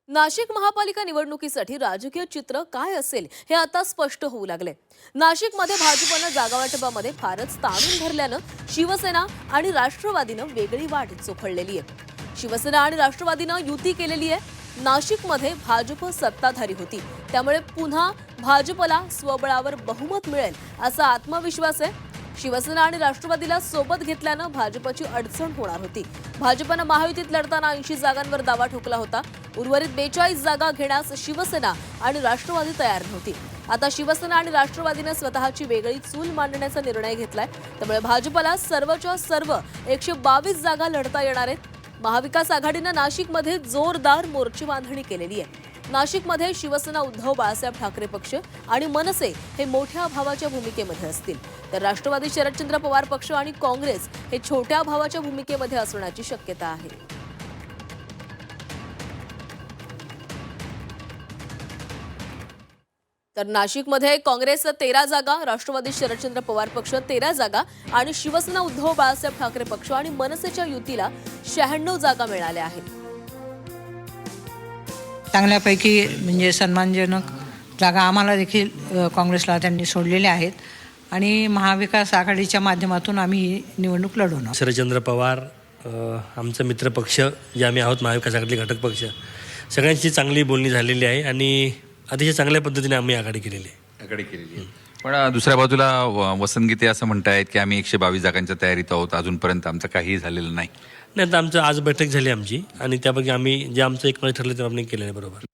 नाशिक महापालिका निवडणुकीसाठी राजकीय चित्र काय असेल हे आता स्पष्ट होऊ लागले। नाशिकमध्ये भाजपनं जागावाटपामध्ये फारच ताणून धरल्यानं शिवसेना आणि राष्ट्रवादीनं वेगळी वाट चोखळलेली आहे। शिवसेना आणि राष्ट्रवादीनं युती केलेली आहे। नाशिकमध्ये भाजप सत्ताधारी होती, त्यामुळे पुन्हा भाजपला स्वबळावर बहुमत मिळेल असा आत्मविश्वास आहे। शिवसेना आणि राष्ट्रवादीला सोबत घेतल्यानं भाजपची अडचण होणार होती। भाजपनं महायुतीत लढताना 80 जागांवर दावा ठोकला होता। उर्वरित 42 जागा घेण्यास शिवसेना आणि राष्ट्रवादी तयार नव्हती। आता शिवसेना आणि राष्ट्रवादीने स्वतःची वेगळी चूल मांडण्याचा निर्णय घेतलाय, त्यामुळे भाजपला सर्वच्या सर्व 122 जागा लढता येणार आहेत। महाविकास आघाडीनं नाशिकमध्ये जोरदार मोर्चे बांधणी केलेली आहे। नाशिकमध्ये शिवसेना उद्धव बाळासाहेब ठाकरे पक्ष आणि मनसे हे मोठ्या भावाच्या भूमिकेमध्ये असतील, तर राष्ट्रवादी शरदचंद्र पवार पक्ष आणि काँग्रेस हे छोट्या भावाच्या भूमिकेमध्ये असण्याची शक्यता आहे। तर नाशिकमध्ये काँग्रेस 13 जागा, राष्ट्रवादी शरदचंद्र पवार पक्ष 13 जागा आणि शिवसेना उद्धव बाळासाहेब ठाकरे पक्ष आणि मनसेच्या युतीला 96 जागा मिळाल्या आहेत। चांगल्यापैकी म्हणजे सन्मानजनक जागा आम्हाला देखील काँग्रेसला त्यांनी सोडलेल्या आहेत आणि महाविकास आघाडीच्या माध्यमातून आम्ही ही निवडणूक लढवणार। शरदचंद्र पवार आमचा मित्रपक्ष जे आम्ही आहोत महाविकास आघाडीतले घटक पक्ष, सगळ्यांची चांगली बोलणी झालेली आहे आणि अतिशय चांगल्या पद्धतीने आम्ही आघाडी केलेली आहे। पण दुसऱ्या बाजूला वसंत गीते असं म्हणतायत की आम्ही 122 जागांच्या तयारीत आहोत, अजूनपर्यंत आमचं काहीही झालेलं नाही। नाही, तर आमचं आज बैठक झाली आमची आणि त्यापैकी आम्ही जे आमचं एकमत ठरलं ते आम्ही केलेलं आहे। बरोबर।